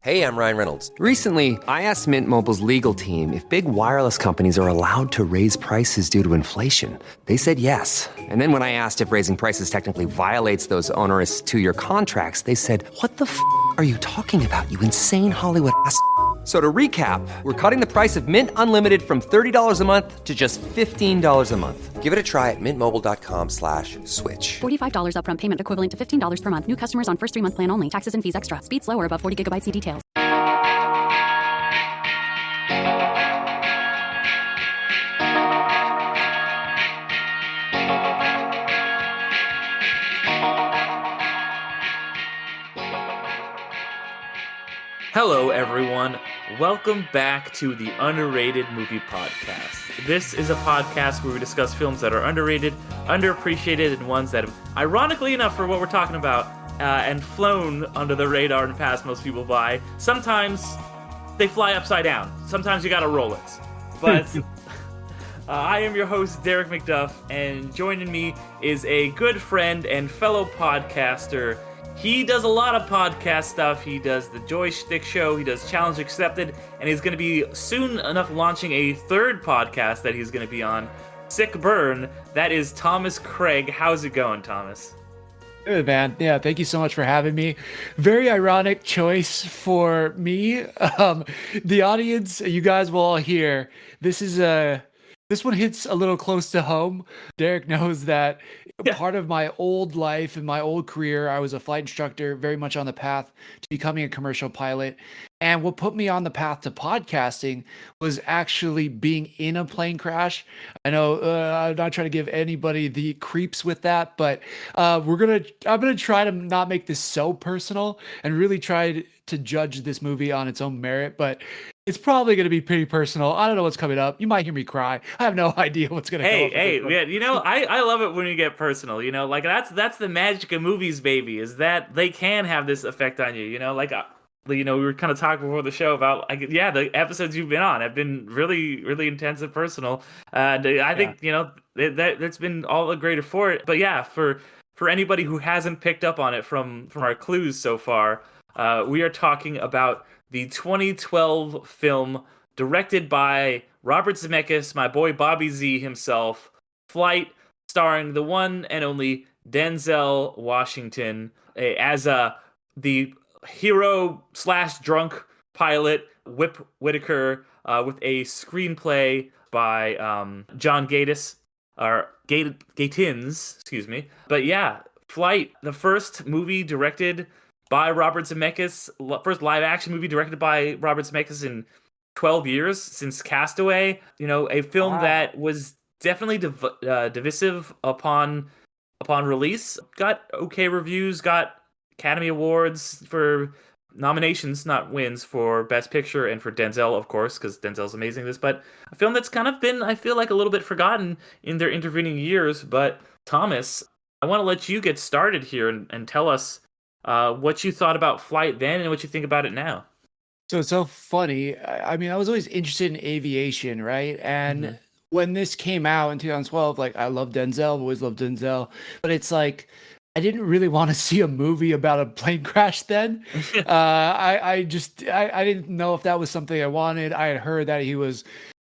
Hey, I'm Ryan Reynolds. Recently, I asked Mint Mobile's legal team if big wireless companies are allowed to raise prices due to inflation. They said yes. And then when I asked if raising prices technically violates those onerous two-year contracts, they said, "What the f*** are you talking about, you insane Hollywood ass?" So to recap, we're cutting the price of Mint Unlimited from $30 a month to just $15 a month. Give it a try at mintmobile.com/switch. $45 upfront payment equivalent to $15 per month. New customers on first 3-month plan only. Taxes and fees extra. Speed slower above 40 gigabytes. See details. Hello, everyone. Welcome back to the Underrated Movie Podcast. This is a podcast where we discuss films that are underrated, underappreciated, and ones that have, ironically enough for what we're talking about, and flown under the radar and passed most people by. Sometimes they fly upside down. Sometimes you gotta roll it. But I am your host, Derek McDuff, and joining me is a good friend and fellow podcaster. He does a lot of podcast stuff. He does the Joystick Show, he does Challenge Accepted, and he's going to be soon enough launching a third podcast that he's going to be on, Sick Burn. That is Thomas Craig. How's it going, Thomas? Good, man. Yeah, thank you so much for having me. Very ironic choice for me. The audience, you guys will all hear, this one hits a little close to home. Derek knows that part of my old life and my old career, I was a flight instructor, very much on the path to becoming a commercial pilot. And what put me on the path to podcasting was actually being in a plane crash. I know I'm not trying to give anybody the creeps with that, but I'm gonna try to not make this so personal and really try to judge this movie on its own merit. But it's probably going to be pretty personal. I don't know what's coming up. You might hear me cry. I have no idea what's going to come up. Hey, man, you know, I love it when you get personal, you know, like that's the magic of movies, baby, is that they can have this effect on you, you know, like, you know, we were kind of talking before the show about, like, yeah, the episodes you've been on have been really, really intense and personal. I think, you know, that's been all the greater for it. But yeah, for anybody who hasn't picked up on it from our clues so far, we are talking about the 2012 film directed by Robert Zemeckis, my boy Bobby Z himself, Flight, starring the one and only Denzel Washington as the hero/drunk pilot Whip Whitaker, with a screenplay by John Gatiss, or Gatins, excuse me. But yeah, Flight, the first movie directed by Robert Zemeckis, first live-action movie directed by Robert Zemeckis in 12 years, since Castaway. You know, a film that was definitely divisive upon release. Got okay reviews, got Academy Awards for nominations, not wins, for Best Picture and for Denzel, of course, because Denzel's amazing in this. But a film that's kind of been, I feel like, a little bit forgotten in their intervening years. But Thomas, I want to let you get started here and tell us what you thought about Flight then and what you think about it now. So it's so funny. I mean, I was always interested in aviation, right? And when this came out in 2012, like, I love Denzel, I've always loved Denzel, but it's like, I didn't really want to see a movie about a plane crash then. I didn't know if that was something I wanted. I had heard that he was,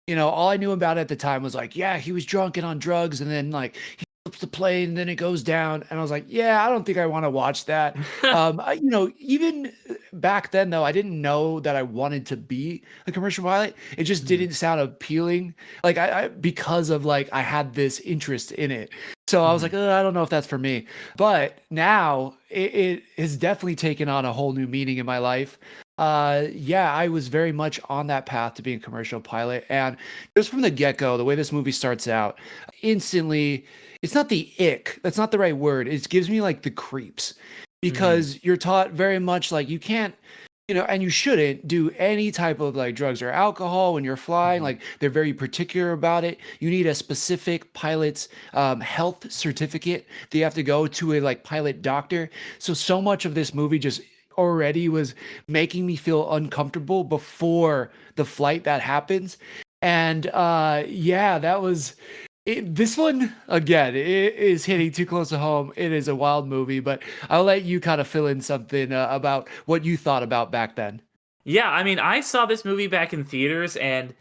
you know, all I knew about it at the time was like, yeah, he was drunk and on drugs, and then like he flips the plane, and then it goes down, and I was like, yeah, I don't think I want to watch that. You know, even back then though, I didn't know that I wanted to be a commercial pilot. It just didn't sound appealing, like I because of like I had this interest in it. So I was like, I don't know if that's for me. But now it has definitely taken on a whole new meaning in my life. Yeah, I was very much on that path to being a commercial pilot. And just from the get-go, the way this movie starts out, instantly, it's not the ick. That's not the right word. It gives me like the creeps, because you're taught very much like you can't, you know, and you shouldn't do any type of like drugs or alcohol when you're flying. Like, they're very particular about it. You need a specific pilot's health certificate that you have to go to a like pilot doctor. So much of this movie just already was making me feel uncomfortable before the flight that happens. And yeah, that was this one, again, it is hitting too close to home. It is a wild movie, but I'll let you kind of fill in something about what you thought about back then. Yeah, I mean, I saw this movie back in theaters, and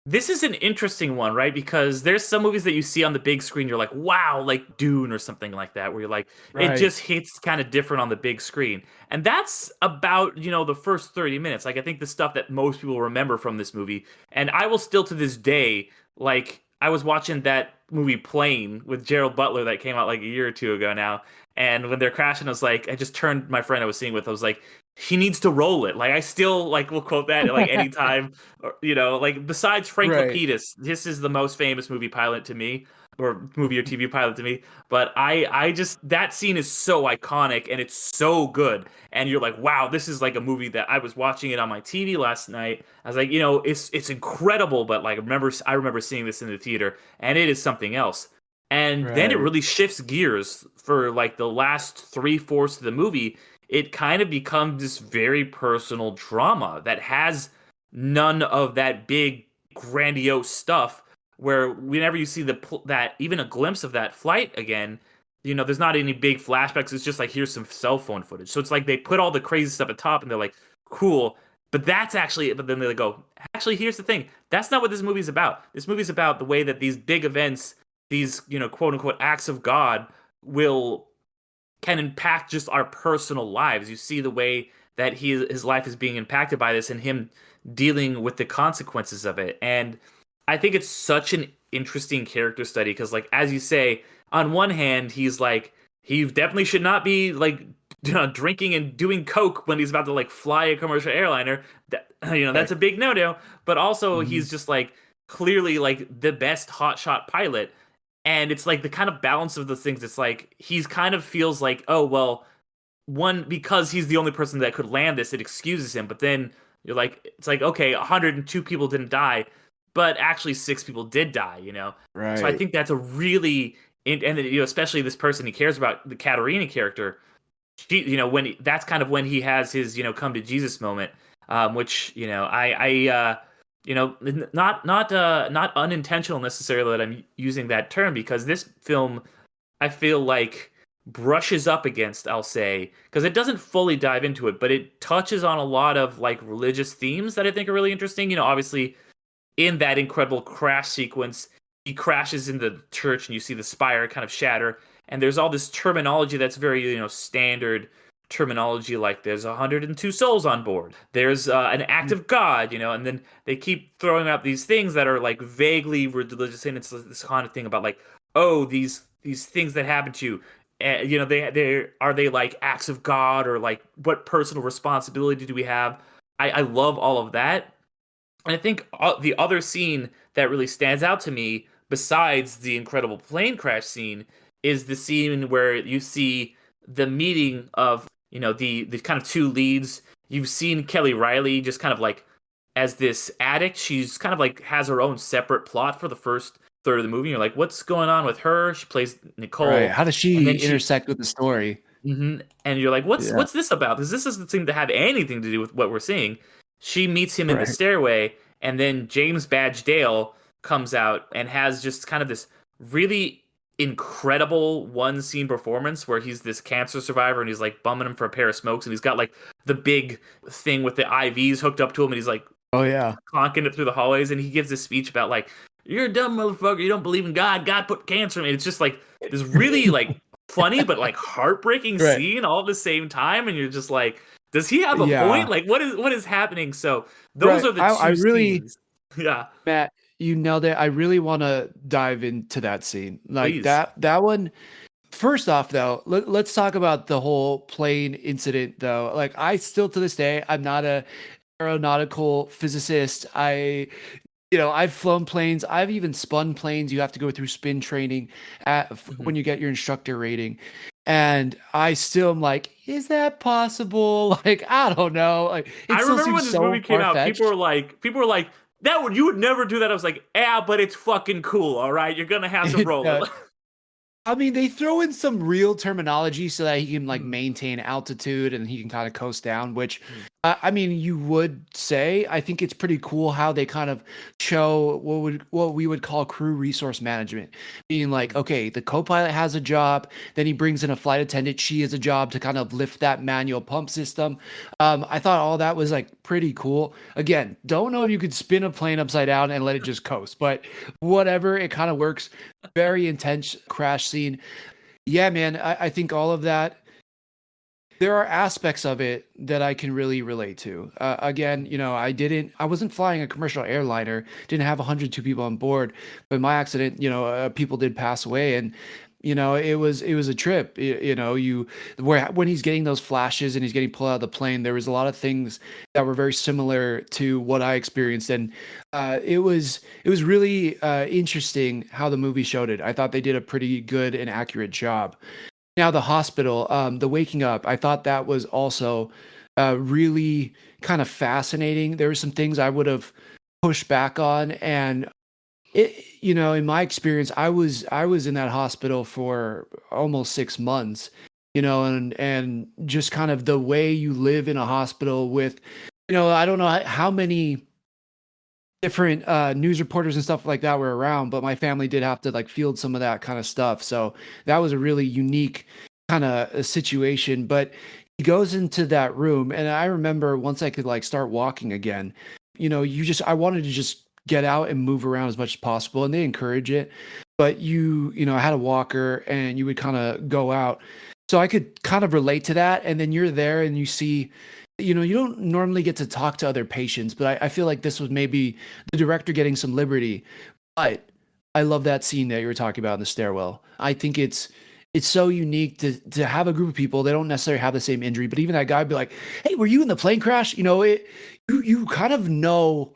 this is an interesting one, right? Because there's some movies that you see on the big screen, you're like, wow, like Dune or something like that, where you're like, it Right. just hits kind of different on the big screen. And that's about, the first 30 minutes. Like, I think the stuff that most people remember from this movie. And I will still to this day, like, I was watching that movie Plane with Gerald Butler that came out like a year or two ago now. And when they're crashing, I was like, I just turned my friend I was seeing with, I was like, he needs to roll it. Like I still like will quote that like anytime, or, like besides Frank Right. Lapidus, this is the most famous movie pilot to me, or movie or TV pilot to me. But I just that scene is so iconic and it's so good, and you're like, wow, this is like a movie that I was watching it on my TV last night. I was like, it's incredible, but like I remember seeing this in the theater, and it is something else. And then it Right. really shifts gears for like the last three-fourths of the movie. It kind of becomes this very personal drama that has none of that big grandiose stuff where whenever you see that even a glimpse of that flight again, there's not any big flashbacks. It's just like here's some cell phone footage. So it's like they put all the crazy stuff at top and they're like, cool. But then they go, actually, here's the thing. That's not what this movie's about. This movie's about the way that these big events, these, quote unquote acts of God will can impact just our personal lives. You see the way that his life is being impacted by this and him dealing with the consequences of it. And I think it's such an interesting character study because, like, as you say, on one hand, he's like, he definitely should not be like drinking and doing coke when he's about to like fly a commercial airliner. That that's Right. a big no-no. But also, Mhm. he's just like clearly like the best hotshot pilot, and it's like the kind of balance of the things. It's like he's kind of feels like, oh well, one, because he's the only person that could land this, it excuses him. But then you're like, it's like, okay, 102 people didn't die, but actually six people did die. So I Right. think that's a really and especially this person he cares about, the Katarina character. She, when that's kind of when he has his come to Jesus moment, which not unintentional necessarily that I'm using that term, because this film I feel like brushes up against, I'll say, because it doesn't fully dive into it, but it touches on a lot of like religious themes that I think are really interesting. Obviously in that incredible crash sequence, he crashes into the church and you see the spire kind of shatter. And there's all this terminology that's very, standard terminology, like there's 102 souls on board. There's an act of God, and then they keep throwing out these things that are like vaguely religious. And it's this kind of thing about like, oh, these things that happen to you. They are they like acts of God, or like what personal responsibility do we have? I love all of that, and I think the other scene that really stands out to me, besides the incredible plane crash scene, is the scene where you see the meeting of, the kind of two leads. You've seen Kelly Riley just kind of like as this addict. She's kind of like has her own separate plot for the first third of the movie. You're like, what's going on with her? She plays Right. Nicole, How does and she then she intersect with the story? And you're like, what's Yeah. what's this about? Because this doesn't seem to have anything to do with what we're seeing. She meets him in the Right. stairway, and then James Badge Dale comes out and has just kind of this really incredible one scene performance where he's this cancer survivor and he's like bumming him for a pair of smokes, and he's got like the big thing with the IVs hooked up to him, and he's like Oh yeah. clonking it through the hallways, and he gives this speech about like, you're a dumb motherfucker, you don't believe in God put cancer in me. It's just like this really like funny but like heartbreaking Right. scene all at the same time, and you're just like, does he have a point? Yeah. Like what is happening? So those Right. are the I two really, scenes. Yeah, Matt, you nailed it. I really want to dive into that scene. Like please. that one. First off, though, let's talk about the whole plane incident, though. Like, I still to this day, I'm not a aeronautical physicist. I've flown planes. I've even spun planes. You have to go through spin training Mhm. when you get your instructor rating. And I still am like, is that possible? Like, I don't know. Like, it I still remember seems when this so movie came far out, fetched. people were like, you would never do that. I was like, yeah, but it's fucking cool, all right? You're gonna have to roll it. I mean, they throw in some real terminology so that he can like Mhm. maintain altitude and he can kind of coast down, which I mean, you would say. I think it's pretty cool how they kind of show what we would call crew resource management, being like, okay, the co-pilot has a job, then he brings in a flight attendant. She has a job to kind of lift that manual pump system. I thought all that was like pretty cool. Again, don't know if you could spin a plane upside down and let it just coast, but whatever, it kind of works. Very intense crash scene. Yeah, man, I think all of that, there are aspects of it that I can really relate to. Again, I wasn't flying a commercial airliner, didn't have 102 people on board, but my accident, people did pass away, and it was a trip. Where when he's getting those flashes and he's getting pulled out of the plane, there was a lot of things that were very similar to what I experienced, and it was really interesting how the movie showed it. I thought they did a pretty good and accurate job. Now the hospital, the waking up, I thought that was also really kind of fascinating. There were some things I would have pushed back on, and in my experience, I was in that hospital for almost 6 months, and just kind of the way you live in a hospital with, I don't know how many different news reporters and stuff like that were around, but my family did have to like field some of that kind of stuff. So that was a really unique kind of situation. But he goes into that room, and I remember once I could like start walking again, I wanted to just get out and move around as much as possible, and they encourage it. But I had a walker, and you would kind of go out. So I could kind of relate to that. And then you're there and you see, you don't normally get to talk to other patients, but I feel like this was maybe the director getting some liberty. But I love that scene that you were talking about in the stairwell. I think it's so unique to have a group of people. They don't necessarily have the same injury, but even that guy would be like, "Hey, were you in the plane crash?" You kind of know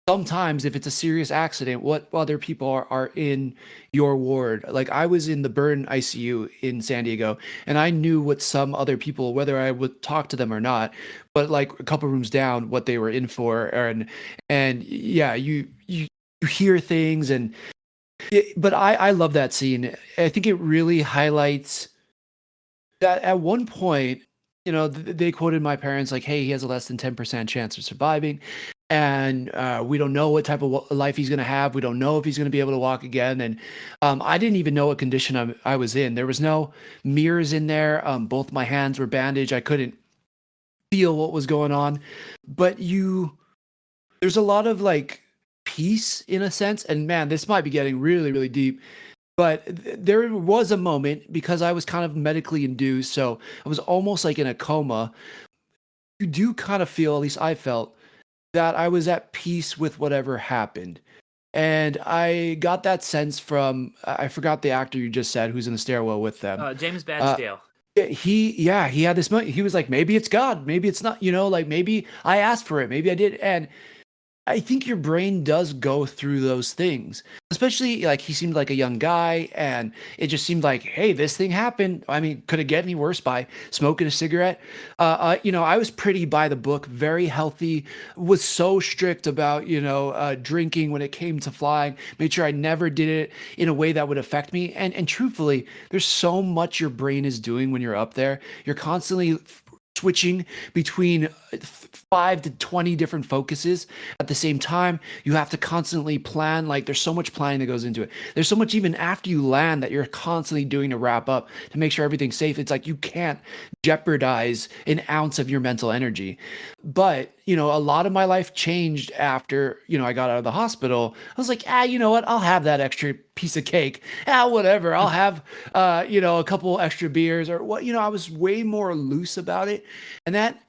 sometimes if it's a serious accident what other people are in your ward. Like I was in the burn ICU in San Diego, and I knew what some other people, whether I would talk to them or not, but like a couple rooms down, what they were in for. And yeah, you hear things, and but I love that scene. I think it really highlights that at one point, they quoted my parents like, "Hey, he has a less than 10% chance of surviving, and we don't know what type of life he's going to have. We don't know if he's going to be able to walk again." And I didn't even know what condition I was in. There was no mirrors in there. Both my hands were bandaged. I couldn't feel what was going on. But there's a lot of like peace in a sense. And man, this might be getting really, really deep. But there was a moment, because I was kind of medically induced, so I was almost like in a coma. You do kind of feel, at least I felt, that I was at peace with whatever happened. And I got that sense from, I forgot the actor you just said who's in the stairwell with them. James Uh, Badgedale. he had this moment. He was like, maybe it's God, maybe it's not, like maybe I asked for it, maybe I did. And I think your brain does go through those things, especially like he seemed like a young guy, and it just seemed like, hey, this thing happened. I mean, could it get any worse by smoking a cigarette? I was pretty by the book, very healthy, was so strict about, drinking when it came to flying, made sure I never did it in a way that would affect me. And truthfully, there's so much your brain is doing when you're up there. You're constantly switching between 5 to 20 different focuses at the same time. You have to constantly plan. Like there's so much planning that goes into it. There's so much even after you land that you're constantly doing to wrap up to make sure everything's safe. It's like you can't jeopardize an ounce of your mental energy. But a lot of my life changed after I got out of the hospital. I was like, you know what, I'll have that extra piece of cake. Whatever, I'll have a couple extra beers or what. I was way more loose about it. And that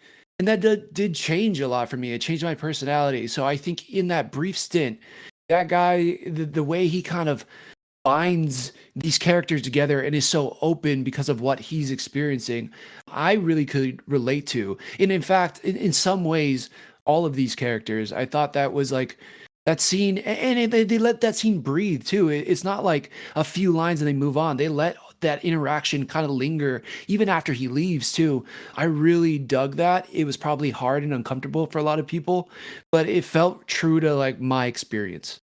did change a lot for me. It changed my personality. So I think in that brief stint, that guy, the way he kind of binds these characters together and is so open because of what he's experiencing, I really could relate to. And in fact, in some ways, all of these characters, I thought that was like that scene, and they let that scene breathe too. It's not like a few lines and they move on. They let that interaction kind of linger even after he leaves too. I really dug that. It was probably hard and uncomfortable for a lot of people, but it felt true to like my experience.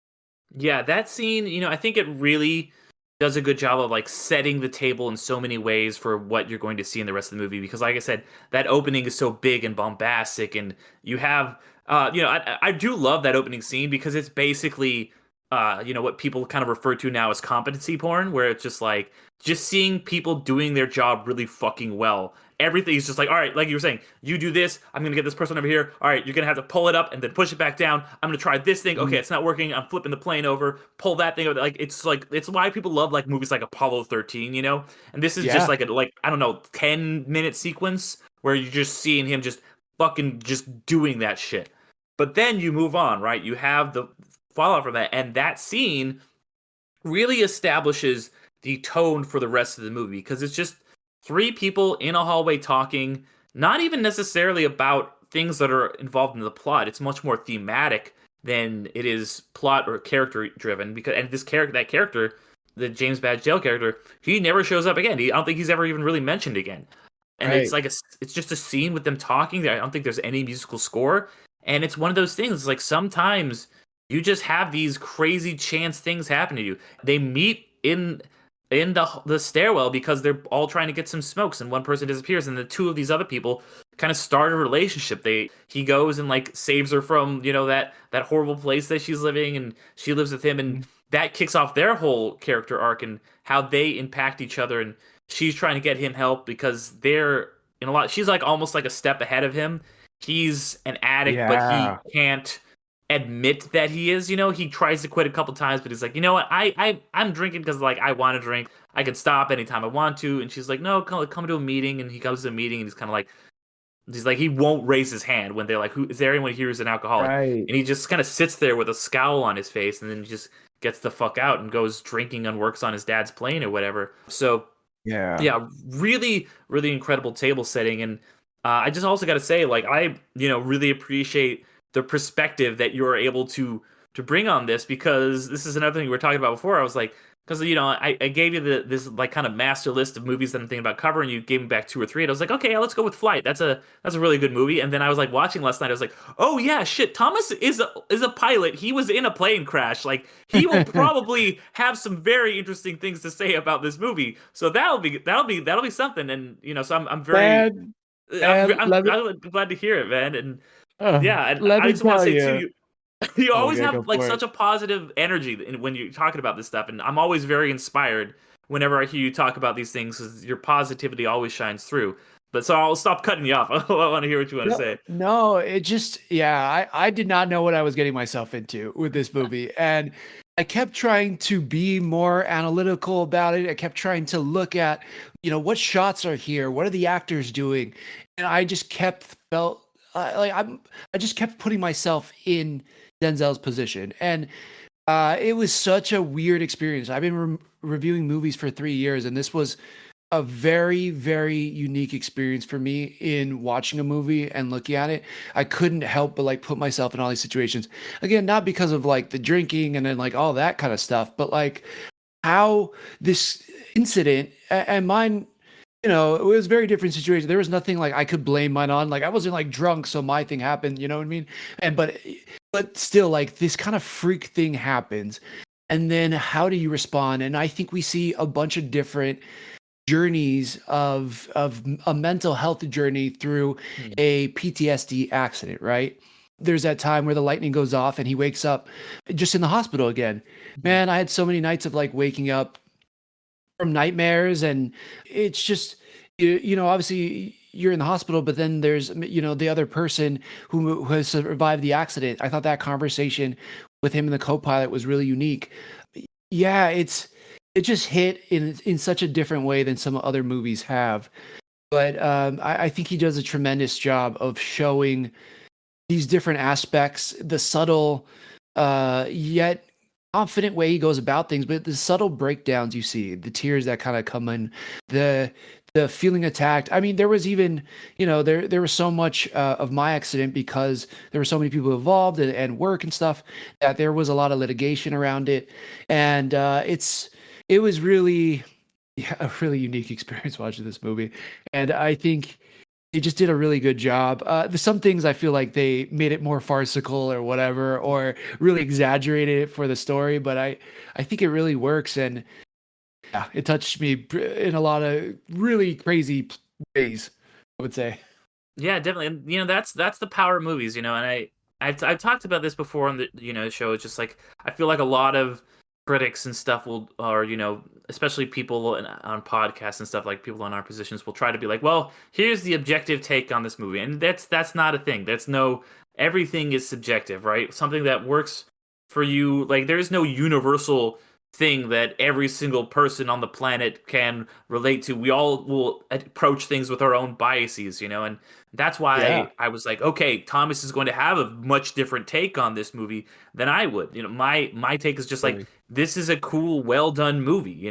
Yeah, that scene, I think it really does a good job of like setting the table in so many ways for what you're going to see in the rest of the movie. Because, like I said, that opening is so big and bombastic, and you have, I do love that opening scene because it's basically, what people kind of refer to now as competency porn, where it's just like just seeing people doing their job really fucking well. Everything is just like, all right, like you were saying, you do this, I'm gonna get this person over here. All right, you're gonna have to pull it up and then push it back down. I'm gonna try this thing. Okay, it's not working. I'm flipping the plane over. Pull that thing over. Like it's why people love like movies like Apollo 13, you know. And this is just Yeah. like I don't know, 10-minute sequence where you're just seeing him just fucking just doing that shit. But then you move on, right? You have the fallout from that, and that scene really establishes the tone for the rest of the movie because it's just three people in a hallway talking, not even necessarily about things that are involved in the plot. It's much more thematic than it is plot or character driven. Because and that character, the James Badge Dale character, he never shows up again. I don't think he's ever even really mentioned again. And Right. it's just a scene with them talking. I don't think there's any musical score, and it's one of those things. Like sometimes you just have these crazy chance things happen to you. They meet in the stairwell because they're all trying to get some smokes, and one person disappears, and the two of these other people kind of start a relationship. He goes and like saves her from that horrible place that she's living, and she lives with him, and that kicks off their whole character arc and how they impact each other. And she's trying to get him help because they're in a lot. She's like almost like a step ahead of him. He's an addict, but Yeah. he can't admit that he is. He tries to quit a couple times, but he's like, you know what? I'm drinking because like I want to drink. I can stop anytime I want to. And she's like, no, come to a meeting. And he comes to a meeting, and he's kind of like, he won't raise his hand when they're like, who is there anyone here who's an alcoholic? Right. And he just kind of sits there with a scowl on his face, and then he just gets the fuck out and goes drinking and works on his dad's plane or whatever. So Yeah. yeah, really, really incredible table setting. And I just also got to say, like, I really appreciate the perspective that you're able to bring on this, because this is another thing we were talking about before. I was like, because I gave you this like kind of master list of movies that I'm thinking about covering. You gave me back two or three, and I was like, okay, let's go with Flight. That's a really good movie. And then I was like watching last night. I was like, oh yeah, shit. Thomas is a pilot. He was in a plane crash. Like he will probably have some very interesting things to say about this movie. So that'll be something. And so I'm very Man, and I'm glad to hear it, man. And yeah, and let I me just want tell to say you. too, you always Okay, go have like for such it. a positive energy when you're talking about this stuff, and I'm always very inspired whenever I hear you talk about these things, because your positivity always shines through. But so I'll stop cutting you off. I want to hear what you want to No, say. no, it just, yeah, I did not know what I was getting myself into with this movie. And I kept trying to be more analytical about it. I kept trying to look at, what shots are here? What are the actors doing? And I just kept felt I just kept putting myself in Denzel's position. And it was such a weird experience. I've been reviewing movies for 3 years, and this was a very, very unique experience for me in watching a movie and looking at it. I couldn't help but like put myself in all these situations. Again, not because of like the drinking and then like all that kind of stuff, but like how this incident and mine, it was a very different situation. There was nothing like I could blame mine on. Like I wasn't like drunk, so my thing happened, you know what I mean? And but still like this kind of freak thing happens. And then how do you respond? And I think we see a bunch of different journeys of a mental health journey through Hmm. a PTSD accident, right? There's that time where the lightning goes off and he wakes up just in the hospital again. Man, I had so many nights of like waking up from nightmares, and it's just obviously you're in the hospital, but then there's the other person who has survived the accident. I thought that conversation with him and the co-pilot was really unique. Yeah, it just hit in such a different way than some other movies have. But I think he does a tremendous job of showing these different aspects, the subtle yet confident way he goes about things, but the subtle breakdowns you see, the tears that kind of come in, the feeling attacked. I mean, there was even, there was so much of my accident because there were so many people involved and work and stuff that there was a lot of litigation around it. And it was really, yeah, a really unique experience watching this movie. And I think they just did a really good job. There's some things I feel like they made it more farcical or whatever, or really exaggerated it for the story, but I think it really works. And Yeah, it touched me in a lot of really crazy ways, I would say. Yeah, definitely. And that's the power of movies, and I've talked about this before on the show. It's just like I feel like a lot of critics and stuff will, or especially people on podcasts and stuff, like people in our positions will try to be like, well, here's the objective take on this movie, and that's not a thing. That's no, everything is subjective, right? Something that works for you, like there's no universal thing that every single person on the planet can relate to. We all will approach things with our own biases, and that's Yeah, why I was like, okay, Thomas is going to have a much different take on this movie than I would. My take is just like totally. this is a cool, well done movie,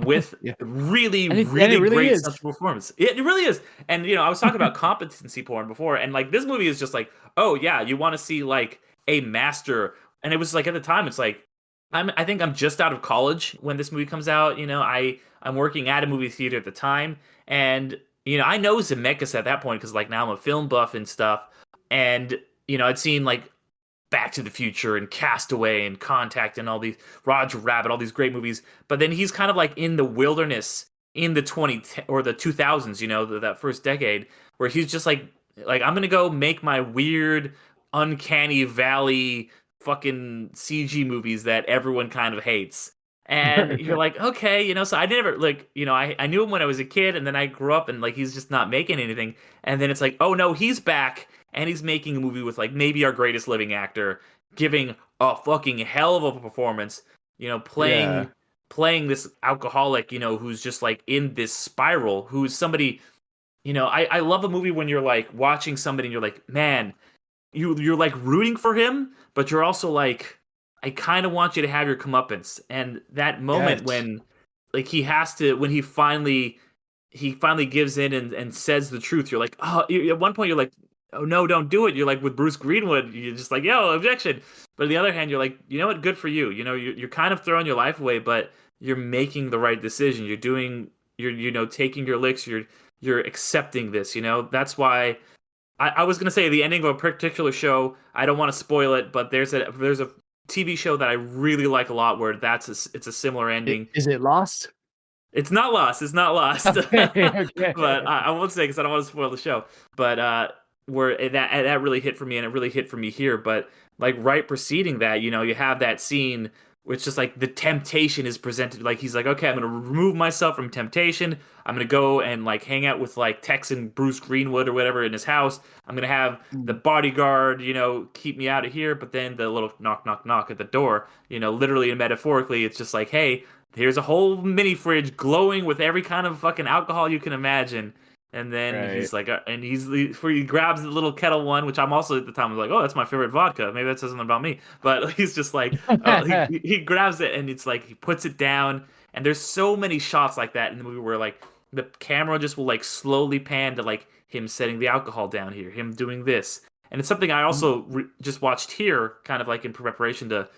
with Yeah, really, and it really really great is. central performance. It really is. And I was talking about competency porn before, and like this movie is just like, oh yeah, you want to see like a master. And it was like at the time, it's like I think I'm just out of college when this movie comes out. I'm working at a movie theater at the time, and I know Zemeckis at that point because like now I'm a film buff and stuff, and I'd seen like Back to the Future and Castaway and Contact and all these Roger Rabbit, all these great movies. But then he's kind of like in the wilderness in the 20 or the 2000s, that first decade, where he's just like I'm gonna go make my weird, uncanny valley fucking CG movies that everyone kind of hates. And you're like, okay, so I never like, I knew him when I was a kid, and then I grew up and like he's just not making anything. And then it's like, oh no, he's back and he's making a movie with like maybe our greatest living actor giving a fucking hell of a performance, Yeah, playing this alcoholic, who's just like in this spiral, who's somebody, I love a movie when you're like watching somebody and you're like, man, you're like rooting for him, but you're also like, I kind of want you to have your comeuppance. And that moment yes, when like he has to, when he finally gives in and says the truth, you're like, oh, at one point you're like, oh no, don't do it. You're like with Bruce Greenwood, you're just like, yo, objection. But on the other hand, you're like, you know what, good for you. You're kind of throwing your life away, but you're making the right decision. You're taking your licks. You're accepting this. That's why I was gonna say the ending of a particular show. I don't want to spoil it, but there's a TV show that I really like a lot where it's a similar ending. Is it Lost? It's not lost. It's not lost. Okay, But okay. I won't say because I don't want to spoil the show. But where that really hit for me, and it really hit for me here. But like right preceding that, you have that scene where it's just like the temptation is presented. Like he's like, okay, I'm gonna remove myself from temptation. I'm gonna go and like hang out with like Texan Bruce Greenwood or whatever in his house. I'm gonna have the Mm, bodyguard, keep me out of here. But then the little knock, knock, knock at the door, literally and metaphorically, it's just like, hey, here's a whole mini fridge glowing with every kind of fucking alcohol you can imagine. And then right. he's like, and where he grabs the little kettle one, which I'm also at the time was like, oh, that's my favorite vodka. Maybe that says something about me. But he's just like, oh, he grabs it and it's like he puts it down. And there's so many shots like that in the movie where like the camera just will like slowly pan to like him setting the alcohol down here, him doing this. And it's something I also just watched here, kind of like in preparation to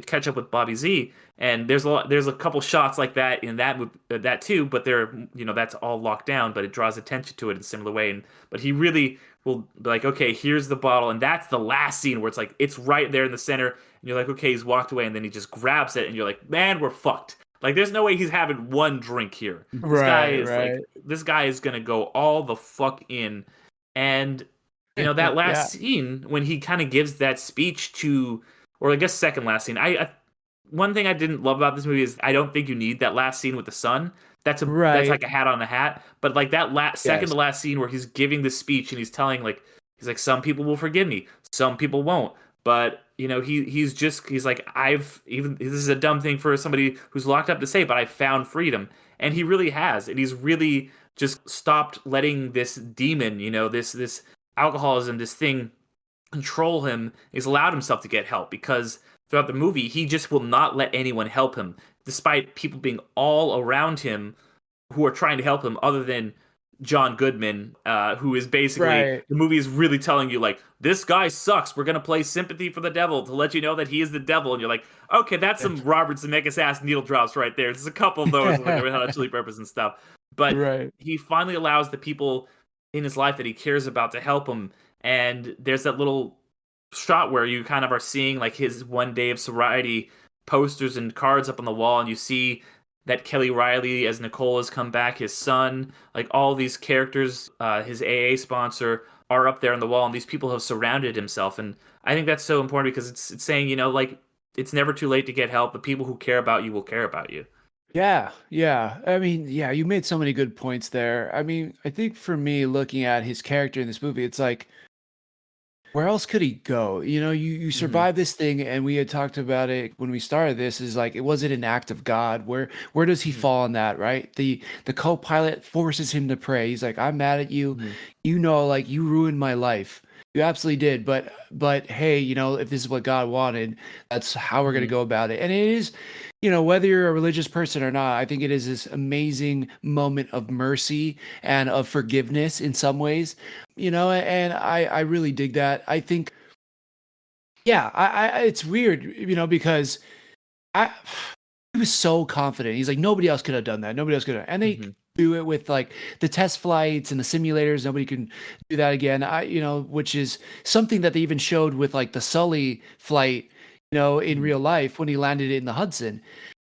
catch up with Bobby Z. And there's a couple shots like that in that too, but they're that's all locked down, but it draws attention to it in a similar way. And but he really will be like, okay, here's the bottle, and that's the last scene where it's like it's right there in the center, and you're like, okay, he's walked away, and then he just grabs it, and you're like, man, we're fucked. Like there's no way he's having one drink here. Right, right. This guy is gonna go all the fuck in. And that Yeah, last scene when he kind of gives that speech to, or I guess second last scene. I one thing I didn't love about this movie is I don't think you need that last scene with the sun. That's right. like a hat on a hat. But like that second Yes. to last scene where he's giving the speech and he's like some people will forgive me, some people won't. But he's like this is a dumb thing for somebody who's locked up to say, but I found freedom, and he really has, and he's really just stopped letting this demon, this alcoholism, this thing control him. He's allowed himself to get help because throughout the movie, he just will not let anyone help him, despite people being all around him who are trying to help him, other than John Goodman, who is basically Right. the movie is really telling you like this guy sucks. We're gonna play sympathy for the devil to let you know that he is the devil, and you're like, okay, that's some Robert Zemeckis ass needle drops right there. There's a couple of those like Red Hot Chili Peppers and stuff, but Right. he finally allows the people in his life that he cares about to help him. And there's that little shot where you kind of are seeing like his one day of sobriety posters and cards up on the wall, and you see that Kelly Riley as Nicole has come back, his son, like all these characters, his AA sponsor are up there on the wall, and these people have surrounded himself. And I think that's so important because it's saying, like it's never too late to get help. The people who care about you will care about you. Yeah, yeah. I mean, yeah, you made so many good points there. I mean, I think for me, looking at his character in this movie, it's like, where else could he go? You Hmm. survive this thing, and we had talked about it when we started this. Is like, it wasn't an act of God. Where does he Hmm. fall in that? Right? The co-pilot forces him to pray. He's like, I'm mad at you. Hmm. Like you ruined my life. You absolutely did. But hey, if this is what God wanted, that's how we're gonna Hmm. go about it. And it is, whether you're a religious person or not, I think it is this amazing moment of mercy and of forgiveness in some ways, and I really dig that. I think, yeah, it's weird, because I he was so confident. He's like, nobody else could have done that. Nobody else could have. And they Hmm. do it with like the test flights and the simulators. Nobody can do that again. Which is something that they even showed with like the Sully flight, in Hmm. real life when he landed in the Hudson.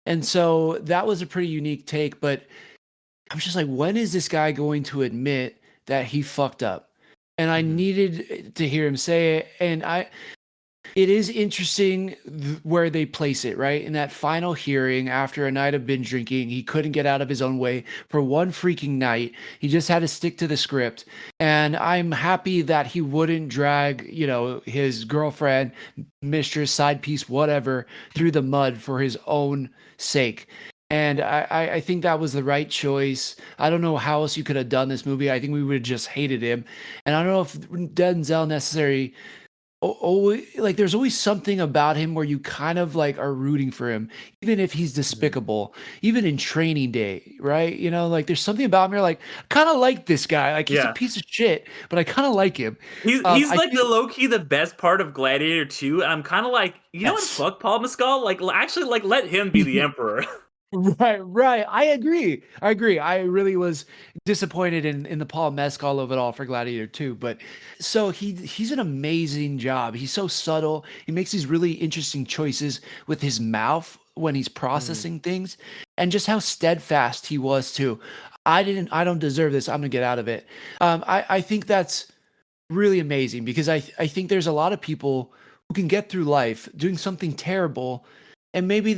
And so that was a pretty unique take. But I'm just like, when is this guy going to admit that he fucked up? And I Hmm. needed to hear him say it. And it is interesting where they place it, right? In that final hearing after a night of binge drinking, he couldn't get out of his own way for one freaking night. He just had to stick to the script. And I'm happy that he wouldn't drag, his girlfriend, mistress, side piece, whatever, through the mud for his own sake. And I think that was the right choice. I don't know how else you could have done this movie. I think we would have just hated him. And I don't know if Denzel necessarily like there's always something about him where you kind of like are rooting for him, even if he's Hmm. despicable, even in Training Day, right? Like there's something about him. You're like, kind of like this guy. Like he's a Yeah. piece of shit, but I kind of like him. He's I like the think low key the best part of Gladiator 2, and I'm kind of like, you know what? yes. Fuck Paul Mescal. Like, actually, like let him be the emperor. Right, right. I agree. I agree. I really was disappointed in the Paul Mescal of it all for Gladiator 2, but so he's an amazing job. He's so subtle. He makes these really interesting choices with his mouth when he's Hmm. processing things, and just how steadfast he was too. I don't deserve this. I'm gonna get out of it. I think that's really amazing because I think there's a lot of people who can get through life doing something terrible, and maybe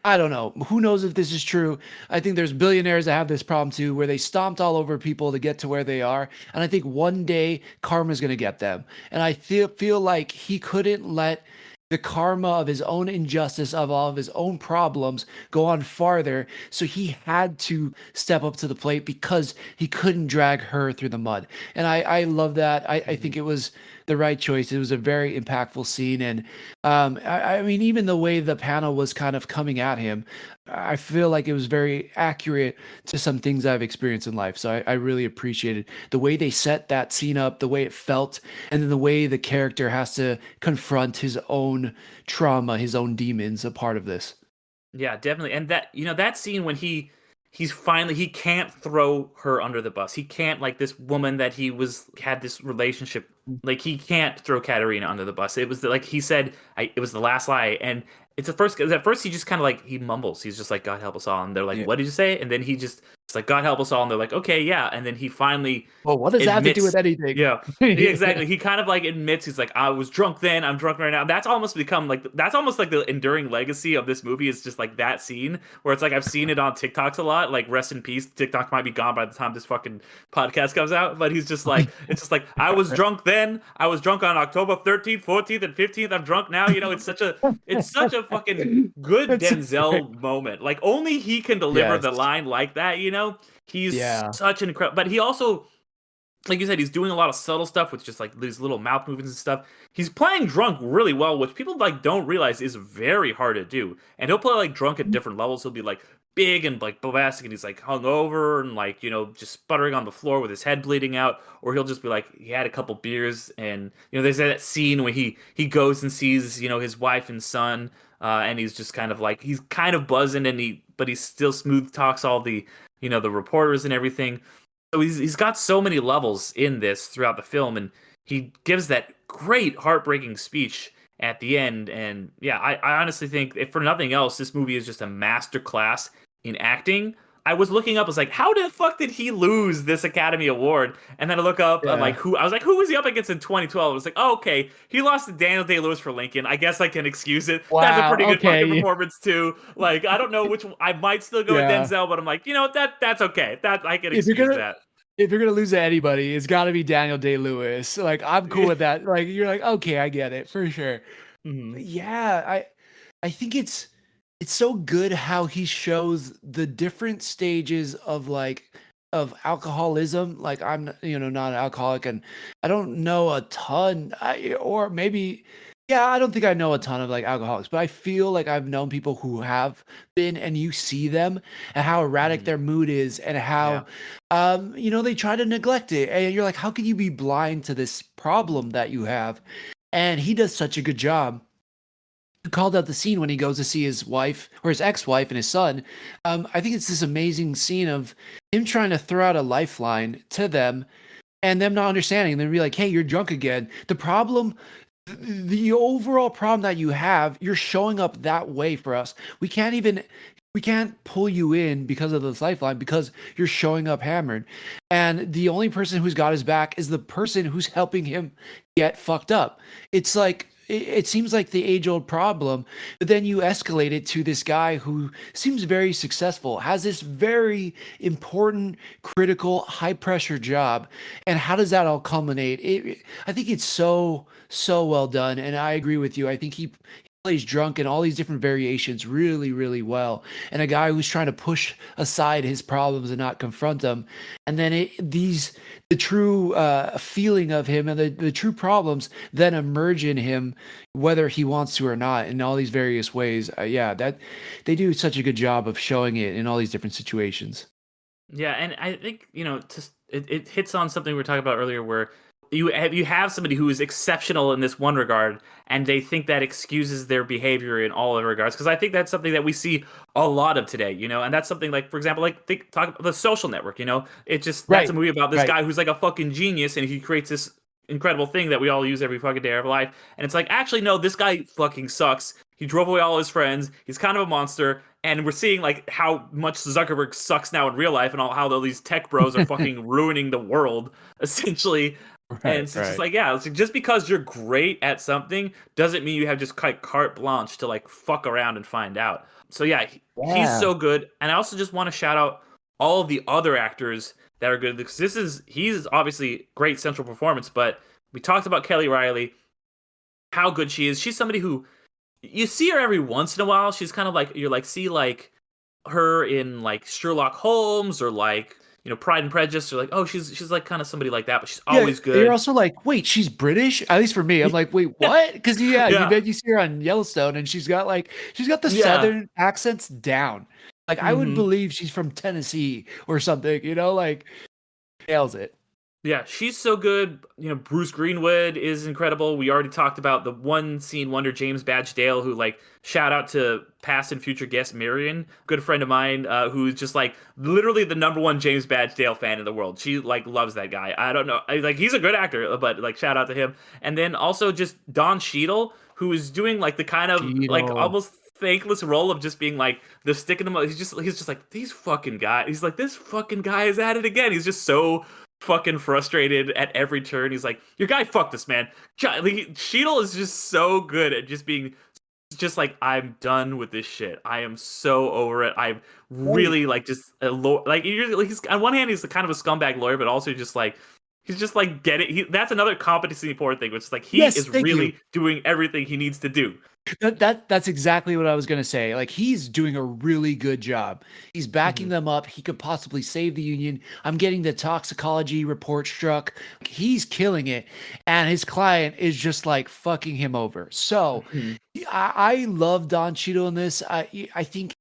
I don't know. Who knows if this is true? I think there's billionaires that have this problem too, where they stomped all over people to get to where they are. And I think one day karma's going to get them. And I feel like he couldn't let the karma of his own injustice, of all of his own problems, go on farther. So he had to step up to the plate because he couldn't drag her through the mud. And I love that. I Hmm. think it was the right choice. It was a very impactful scene. And I mean, even the way the panel was kind of coming at him, I feel like it was very accurate to some things I've experienced in life. So I really appreciated the way they set that scene up, the way it felt, and then the way the character has to confront his own trauma, his own demons, a part of this. Yeah, definitely. And that that scene when he's finally he can't throw her under the bus. He can't like this woman that he was had this relationship like he can't throw Katerina under the bus. It was like he said it was the last lie and it's at first cuz at first he just kind of like he mumbles. He's just like God help us all and they're like Yeah. what did you say? And then it's like God help us all and they're like okay, yeah. And then he finally Well, what does that have to do admits with anything? yeah, yeah, exactly. He kind of like admits he's like, I was drunk then, I'm drunk right now. That's almost like the enduring legacy of this movie is just like that scene where it's like I've seen it on TikToks a lot. Like rest in peace. TikTok might be gone by the time this fucking podcast comes out, but he's just like it's just like I was drunk then, I was drunk on October 13th, 14th, and 15th. I'm drunk now. It's such a fucking good That's so great. Denzel moment. Like only he can deliver Yes. the line like that. He's Yeah. such an incredible but he also like you said, he's doing a lot of subtle stuff with just like these little mouth movements and stuff. He's playing drunk really well, which people like don't realize is very hard to do. And he'll play like drunk at different levels. He'll be like big and like bombastic, and he's like hungover and like just sputtering on the floor with his head bleeding out, or he'll just be like he had a couple beers, and there's that scene where he goes and sees his wife and son, and he's just kind of like he's kind of buzzing, and he still smooth talks all the reporters and everything so he's got so many levels in this throughout the film, and he gives that great heartbreaking speech. at the end. And yeah, I honestly think, if for nothing else, this movie is just a masterclass in acting. I was looking up, I was like, how the fuck did he lose this Academy Award? And then I look up, I'm like, Yeah. who was he up against in 2012? I was like, oh, okay, he lost to Daniel Day-Lewis for Lincoln. I guess I can excuse it. That's a Wow. pretty good fucking Okay. performance too. Like, I don't know which, I might still go with Yeah. Denzel, but I'm like, that's okay. That I can If you're excuse gonna that. if you're gonna lose to anybody, it's got to be Daniel Day-Lewis. Like I'm cool with that. Like you're like, okay, I get it for sure. Mhm. But yeah, I think it's so good how he shows the different stages of of alcoholism. Like I'm not an alcoholic and I don't know a ton or maybe yeah, I don't think I know a ton of like alcoholics, but I feel like I've known people who have been and you see them and how erratic Mhm. their mood is and Yeah. how they try to neglect it and you're like how can you be blind to this problem that you have? And he does such a good job. You called out the scene when he goes to see his wife or his ex-wife and his son. I think it's this amazing scene of him trying to throw out a lifeline to them and them not understanding. And then be like, "Hey, you're drunk again." The problem, the overall problem that you have, you're showing up that way for us. We can't pull you in because of this lifeline because you're showing up hammered. And the only person who's got his back is the person who's helping him get fucked up. It's like it seems like the age-old problem, but then you escalate it to this guy who seems very successful, has this very important, critical, high-pressure job. And how does that all culminate? I think it's so well done, and I agree with you. I think he plays drunk in all these different variations really, really well. And a guy who's trying to push aside his problems and not confront them. And then the true feeling of him and the true problems then emerge in him, whether he wants to or not, in all these various ways. Yeah, that they do such a good job of showing it in all these different situations. Yeah, and I think just it hits on something we were talking about earlier, where you have somebody who is exceptional in this one regard, and they think that excuses their behavior in all other regards. Because I think that's something that we see a lot of today, and that's something like, for example, like talk about The Social Network. That's a Right, movie about this right. guy who's like a fucking genius, and he creates this incredible thing that we all use every fucking day of our life. And it's like, actually, no, this guy fucking sucks. He drove away all his friends. He's kind of a monster. And we're seeing like how much Zuckerberg sucks now in real life, and how these tech bros are fucking ruining the world, essentially. And Right, it's just right. like, yeah, it's like, just because you're great at something doesn't mean you have just like carte blanche to like fuck around and find out. So yeah, he's Yeah. so good. And I also just want to shout out all of the other actors that are good, because he's obviously great central performance, but we talked about Kelly Riley, how good she is. She's somebody who you see her every once in a while. She's kind of like, you're like, see like her in like Sherlock Holmes, or like Pride and Prejudice, or like, oh, she's like kind of somebody like that, but she's Yeah, always you're good. also like, "Wait, she's British?" At least for me, I'm like, "Wait, what?" Because yeah, Yeah, you see her on Yellowstone, and she's got the yeah. Southern accents down. Like, I would Hmm. believe she's from Tennessee or something, like, nails it. Yeah, she's so good. Bruce Greenwood is incredible. We already talked about the one scene wonder James Badge Dale, who like, shout out to past and future guest Marion, good friend of mine, who's just like literally the number one James Badge Dale fan in the world. She like loves that guy. I don't know, like he's a good actor, but like shout out to him. And then also just Don Cheadle, who is doing like the kind of like Cheeto. almost thankless role of just being like the stick in the mud. He's just like, these fucking guy. He's like, this fucking guy is at it again. He's just so fucking frustrated at every turn. He's like, your guy fucked this, man. Like, Cheadle is just so good at just being just like, I'm done with this shit. I am so over it. I'm Right. really like just like, he's on one hand, he's the kind of a scumbag lawyer, but also just like, he's just like, get it. That's another competency important thing, which is like, he Yes, is thank you. really doing everything he needs to do. That's exactly what I was gonna say. Like he's doing a really good job. He's backing Mhm. them up. He could possibly save the union. I'm getting the toxicology report struck. He's killing it, and his client is just like fucking him over. So Mhm. I love Don Cheadle in this. I think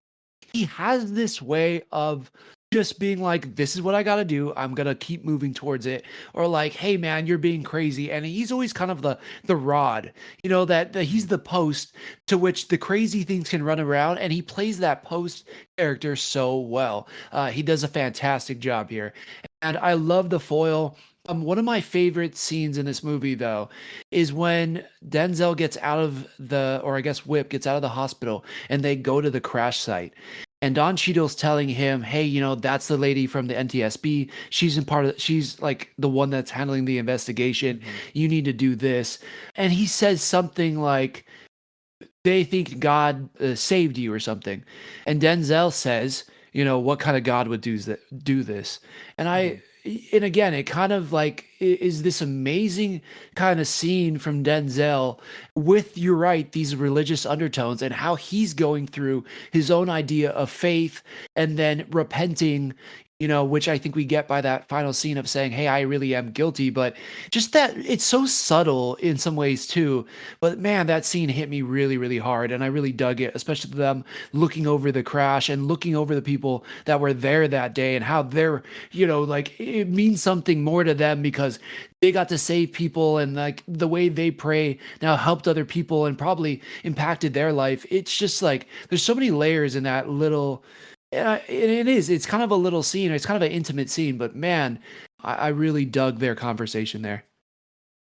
he has this way of just being like, this is what I got to do. I'm going to keep moving towards it. Or like, hey man, you're being crazy. And he's always kind of the rod, that he's the post to which the crazy things can run around. And he plays that post character so well. He does a fantastic job here. And I love the foil One of my favorite scenes in this movie, though, is when Denzel gets out of the, or I guess Whip gets out of the hospital, and they go to the crash site. And Don Cheadle's telling him, "Hey, that's the lady from the NTSB. She's like the one that's handling the investigation. You need to do this." And he says something like, "They think God saved you or something," and Denzel says, "What kind of God would do this?" And and again, it kind of like is this amazing kind of scene from Denzel with, you're right, these religious undertones and how he's going through his own idea of faith and then repenting, which I think we get by that final scene of saying, "Hey, I really am guilty." But just that it's so subtle in some ways too. But man, that scene hit me really, really hard. And I really dug it, especially them looking over the crash and looking over the people that were there that day and how they're, like it means something more to them because they got to save people, and like the way they pray now helped other people and probably impacted their life. It's just like there's so many layers in that little. It's kind of a little scene. It's kind of an intimate scene, but man, I really dug their conversation there.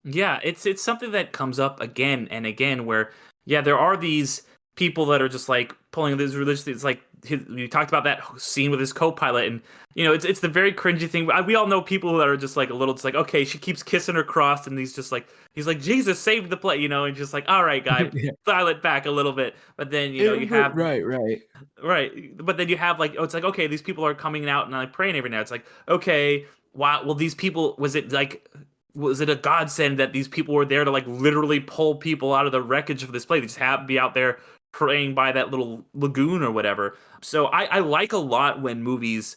Yeah, it's something that comes up again and again where, yeah, there are these people that are just like pulling these religious. It's like you talked about that scene with his co-pilot, and it's the very cringy thing. We all know people that are just like a little. It's like, okay, she keeps kissing her cross, and he's like Jesus saved the play, and just like, all right, guy, Yeah. dial it back a little bit. But then you have right, but then you have like, oh, it's like, okay, these people are coming out and like praying every now. It's like, okay, wow, well, these people, was it a godsend that these people were there to like literally pull people out of the wreckage of this place? They just have to be out there praying by that little lagoon or whatever. So I like a lot when movies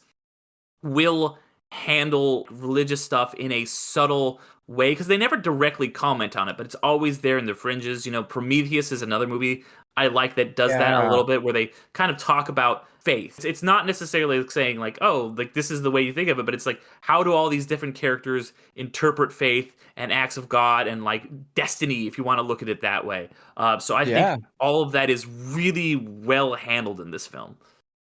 will handle religious stuff in a subtle way because they never directly comment on it, but it's always there in the fringes. Prometheus is another movie I like that does that a little bit, where they kind of talk about faith. It's not necessarily saying like, oh, like this is the way you think of it, but it's like, how do all these different characters interpret faith and acts of God and like destiny, if you want to look at it that way. So I think all of that is really well handled in this film.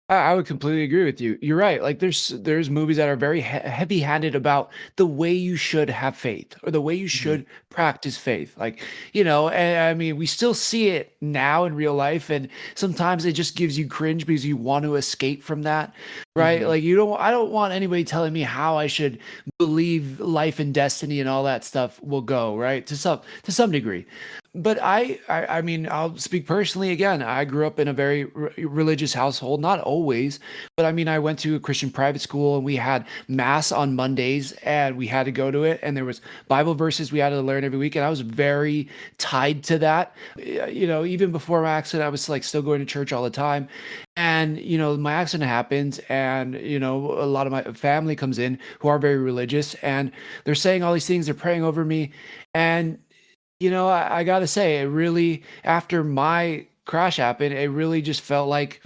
I would completely agree with you. You're right. Like there's movies that are very heavy-handed about the way you should have faith or the way you should practice faith. Like, and I mean, we still see it now in real life, and sometimes it just gives you cringe because you want to escape from that, right? Like I don't want anybody telling me how I should believe life and destiny and all that stuff will go, right? To some degree. But I mean, I'll speak personally again. I grew up in a very religious household, not always, but I mean, I went to a Christian private school and we had mass on Mondays and we had to go to it. And there was Bible verses we had to learn every week. And I was very tied to that. Even before my accident, I was like still going to church all the time. And, my accident happens and, a lot of my family comes in who are very religious and they're saying all these things. They're praying over me. And I gotta say, it really, after my crash happened, it really just felt like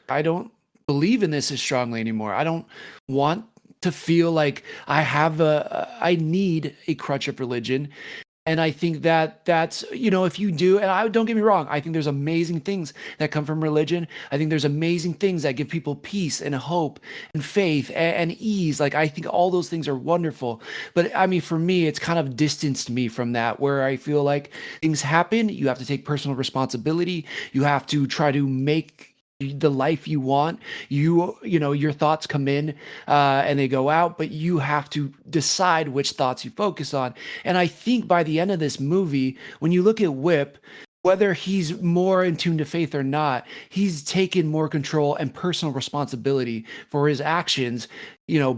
I don't believe in this as strongly anymore. I don't want to feel like I need a crutch of religion. And I think that that's, if you do, and don't get me wrong, I think there's amazing things that come from religion. I think there's amazing things that give people peace and hope and faith and ease. Like, I think all those things are wonderful. But I mean, for me, it's kind of distanced me from that, where I feel like things happen. You have to take personal responsibility. You have to try to make the life you want. Your thoughts come in and they go out, but you have to decide which thoughts you focus on. And I think by the end of this movie, when you look at Whip, whether he's more in tune to faith or not, he's taken more control and personal responsibility for his actions,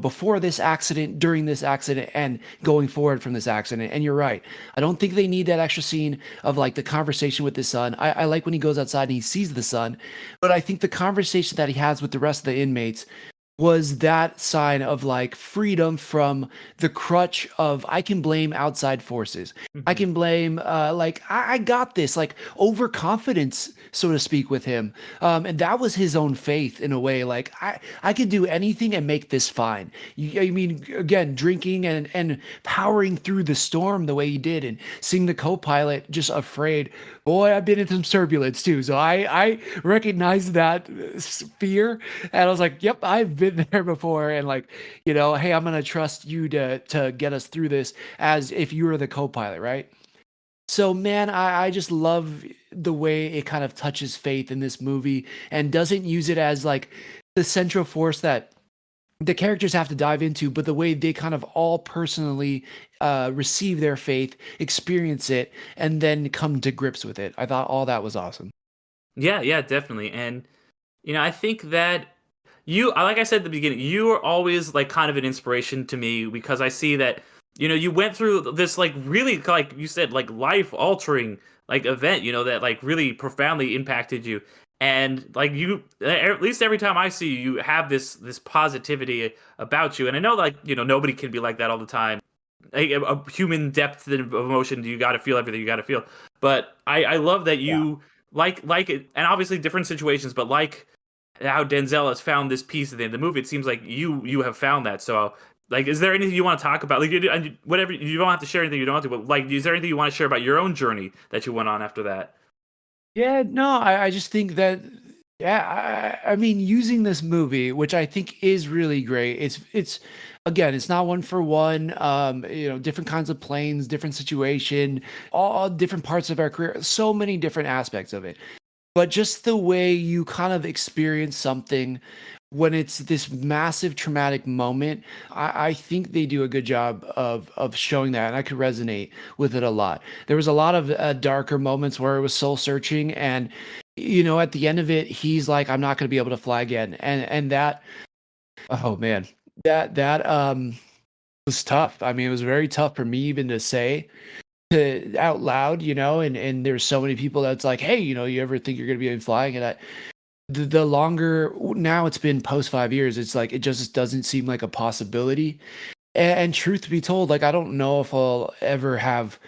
before this accident, during this accident, and going forward from this accident. And you're right. I don't think they need that extra scene of like the conversation with his son. I like when he goes outside and he sees the sun, but I think the conversation that he has with the rest of the inmates was that sign of like freedom from the crutch of I can blame outside forces. I can blame like I got this, like overconfidence, so to speak, with him. And that was his own faith in a way. Like I could do anything and make this fine. I mean, again, drinking and powering through the storm the way he did, and seeing the co-pilot just afraid. Boy, I've been in some turbulence too. So I recognized that fear, and I was like, yep, I've been been there before, and like, you know, hey, I'm gonna trust you to get us through this as if you were the co-pilot, right? So man, I just love the way it kind of touches faith in this movie and doesn't use it as like the central force that the characters have to dive into, but the way they kind of all personally receive their faith, experience it, and then come to grips with it. I thought all that was awesome. Yeah, yeah, definitely. And I think that like I said at the beginning, you are always like kind of an inspiration to me because I see that, you went through this like really, like you said, like life altering like event, that like really profoundly impacted you. And like at least every time I see you, you have this positivity about you. And I know like, nobody can be like that all the time. Like, a human depth of emotion, you got to feel everything you got to feel. But I love that you like it, and obviously different situations, but like how Denzel has found this piece at the end of the movie, it seems like you have found that. So, like, is there anything you want to talk about? Like, whatever, you don't have to share anything you don't have to, but like, is there anything you want to share about your own journey that you went on after that? Yeah, no, I just think that, yeah, I mean, using this movie, which I think is really great. It's again, it's not one for one. You know, different kinds of planes, different situation, all different parts of our career, so many different aspects of it. But just the way you kind of experience something when it's this massive traumatic moment, I think they do a good job of showing that, and I could resonate with it a lot. There was a lot of darker moments where it was soul searching, and you know, at the end of it, he's like, "I'm not going to be able to fly again," and that, oh man, that was tough. I mean, it was very tough for me even to say out loud, you know, and there's so many people that's like, hey, you know, you ever think you're going to be flying? And the longer now it's been post 5 years, it's like it just doesn't seem like a possibility. And truth to be told, like I don't know if I'll ever have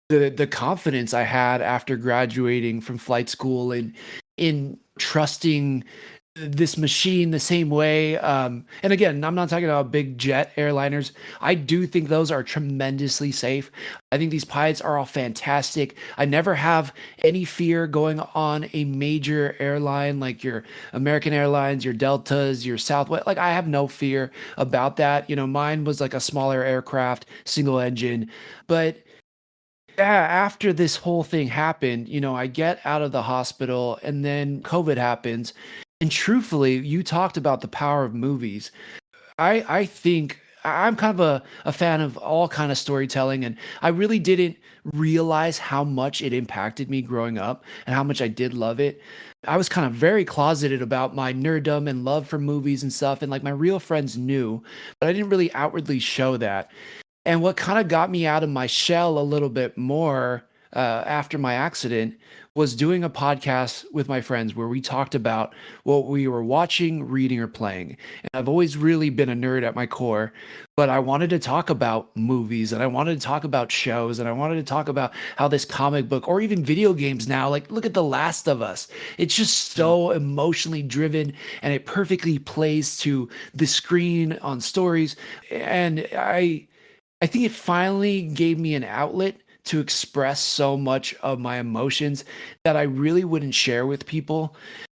the confidence I had after graduating from flight school and in trusting this machine the same way. And again, I'm not talking about big jet airliners. I do think those are tremendously safe. I think these pilots are all fantastic. I never have any fear going on a major airline like your American Airlines, your Deltas, your Southwest. Like I have no fear about that. You know, mine was like a smaller aircraft, single engine. But yeah, after this whole thing happened, you know, I get out of the hospital and then COVID happens. And truthfully, you talked about the power of movies. I think I'm kind of a fan of all kind of storytelling, and I really didn't realize how much it impacted me growing up and how much I did love it. I was kind of very closeted about my nerddom and love for movies and stuff, and like my real friends knew, but I didn't really outwardly show that. And what kind of got me out of my shell a little bit more after my accident was doing a podcast with my friends where we talked about what we were watching, reading, or playing. And I've always really been a nerd at my core, but I wanted to talk about movies and I wanted to talk about shows and I wanted to talk about how this comic book or even video games now, like look at The Last of Us. It's just so emotionally driven and it perfectly plays to the screen on stories. And I think it finally gave me an outlet to express so much of my emotions that I really wouldn't share with people.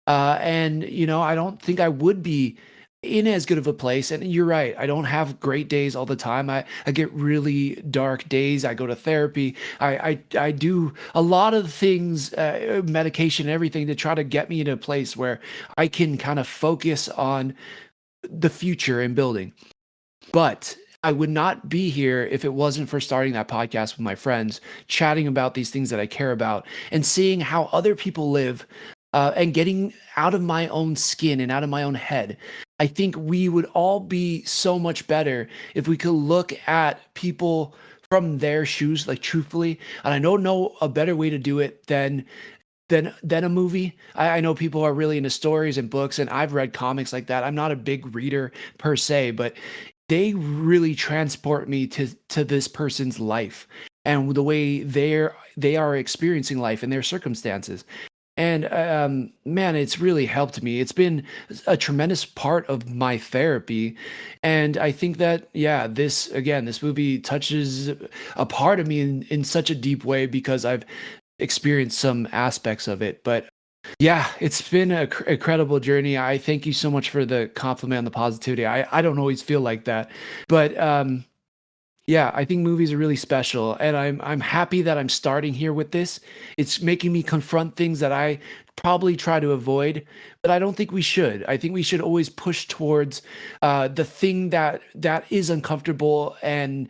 And, you know, I don't think I would be in as good of a place. And you're right. I don't have great days all the time. I get really dark days. I go to therapy. I do a lot of things, medication, everything to try to get me in a place where I can kind of focus on the future and building. But I would not be here if it wasn't for starting that podcast with my friends, chatting about these things that I care about, and seeing how other people live, and getting out of my own skin and out of my own head. I think we would all be so much better if we could look at people from their shoes, like truthfully. And I don't know a better way to do it than a movie. I know people are really into stories and books, and I've read comics like that. I'm not a big reader per se, but they really transport me to this person's life and the way they are experiencing life and their circumstances. And man, it's really helped me. It's been a tremendous part of my therapy. And I think that, yeah, this movie touches a part of me in such a deep way because I've experienced some aspects of it. But Yeah, it's been a incredible journey. I thank you so much for the compliment and the positivity. I don't always feel like that, but yeah, I think movies are really special, and I'm happy that I'm starting here with this. It's making me confront things that I probably try to avoid, but I don't think we should. I think we should always push towards the thing that is uncomfortable and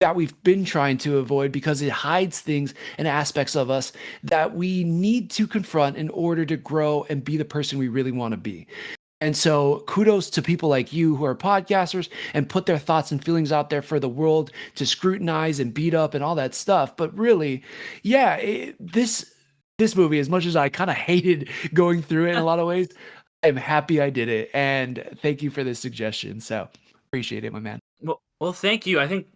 that we've been trying to avoid because it hides things and aspects of us that we need to confront in order to grow and be the person we really want to be. And so kudos to people like you who are podcasters and put their thoughts and feelings out there for the world to scrutinize and beat up and all that stuff. But really, yeah, this movie, as much as I kind of hated going through it in a lot of ways, I'm happy I did it. And thank you for this suggestion. So appreciate it, my man. Well, thank you. I think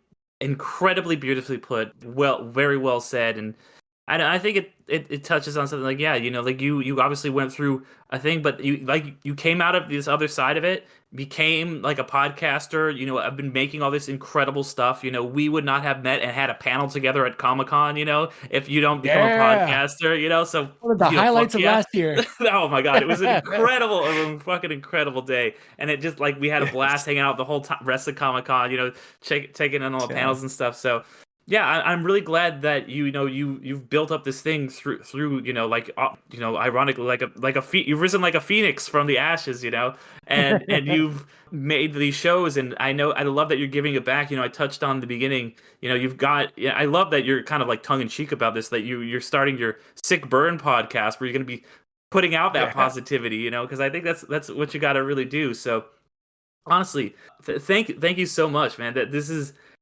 incredibly beautifully put. Well, very well said, and I think it touches on something like, yeah, like you obviously went through a thing, but you came out of this other side of it, became like a podcaster. I've been making all this incredible stuff. We would not have met and had a panel together at Comic-Con, if you don't become a Yeah. podcaster. So One of the fuck highlights of yeah. last year. Oh my god, it was a fucking incredible day, and it just like we had a blast hanging out the whole time, rest of Comic-Con. Taking in all the panels and stuff. So yeah, I'm really glad that you've built up this thing through ironically you've risen like a phoenix from the ashes, and you've made these shows, and I love that you're giving it back. I touched on the beginning, you've got, I love that you're kind of like tongue in cheek about this, that you're starting your Sick Burn podcast where you're going to be putting out that positivity, because I think that's what you got to really do. So honestly, thank you so much, man. That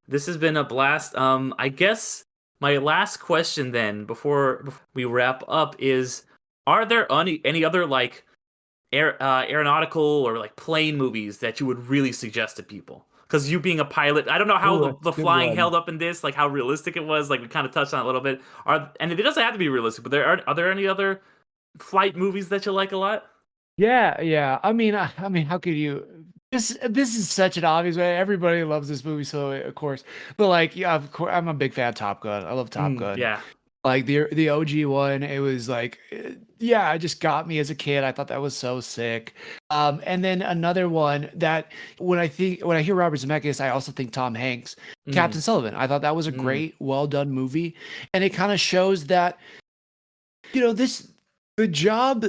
this has been a blast. I guess my last question then, before we wrap up, is: are there any other like aeronautical or like plane movies that you would really suggest to people? Because you being a pilot, I don't know how Ooh, that's the a good flying one. held up in this, like how realistic it was. Like we kind of touched on it a little bit. And it doesn't have to be realistic, but are there any other flight movies that you like a lot? Yeah, yeah. I mean, how could you? This is such an obvious way. Everybody loves this movie, so of course. But like, yeah, of course, I'm a big fan of Top Gun. I love Top Gun. Yeah. Like the OG one, it was like, yeah, it just got me as a kid. I thought that was so sick. And then another one that when I hear Robert Zemeckis, I also think Tom Hanks, Mm, Captain Sullivan. I thought that was a mm, great, well done movie, and it kind of shows that this the job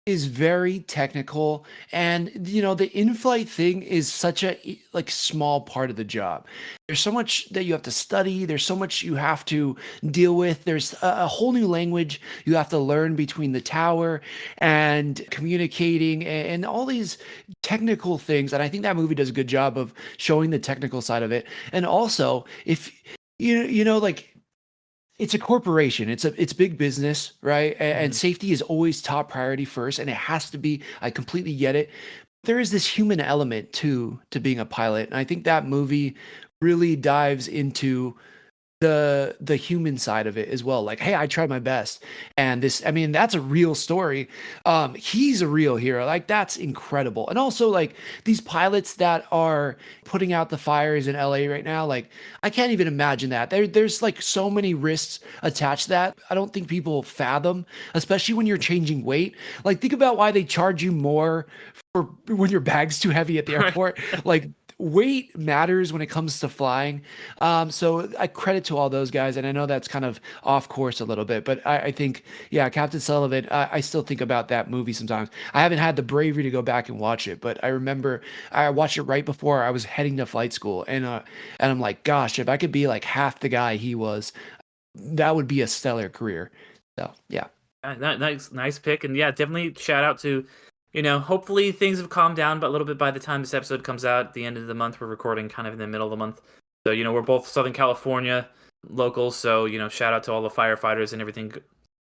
is very technical, and the in-flight thing is such a like small part of the job. There's so much that you have to study, there's so much you have to deal with, there's a whole new language you have to learn between the tower and communicating and all these technical things, and I think that movie does a good job of showing the technical side of it. And also, if like, it's a corporation. It's big business, right? And mm. safety is always top priority first, and it has to be. I completely get it. There is this human element to being a pilot, and I think that movie really dives into the human side of it as well. Like, hey, I tried my best, and this, I mean, that's a real story. He's a real hero. Like, that's incredible. And also, like, these pilots that are putting out the fires in LA right now, like, I can't even imagine that. There's like so many risks attached to that. I don't think people fathom, especially when you're changing weight. Like, think about why they charge you more for when your bag's too heavy at the Right. airport. Like, weight matters when it comes to flying. So I credit to all those guys, and I know that's kind of off course a little bit, but I think, yeah, Captain Sullivan. I still think about that movie sometimes. I haven't had the bravery to go back and watch it, but I remember I watched it right before I was heading to flight school, and I'm like, gosh, if I could be like half the guy he was, that would be a stellar career. So yeah. Nice pick, and yeah, definitely shout out to, hopefully things have calmed down, but a little bit by the time this episode comes out at the end of the month. We're recording kind of in the middle of the month, so we're both Southern California locals. So shout out to all the firefighters and everything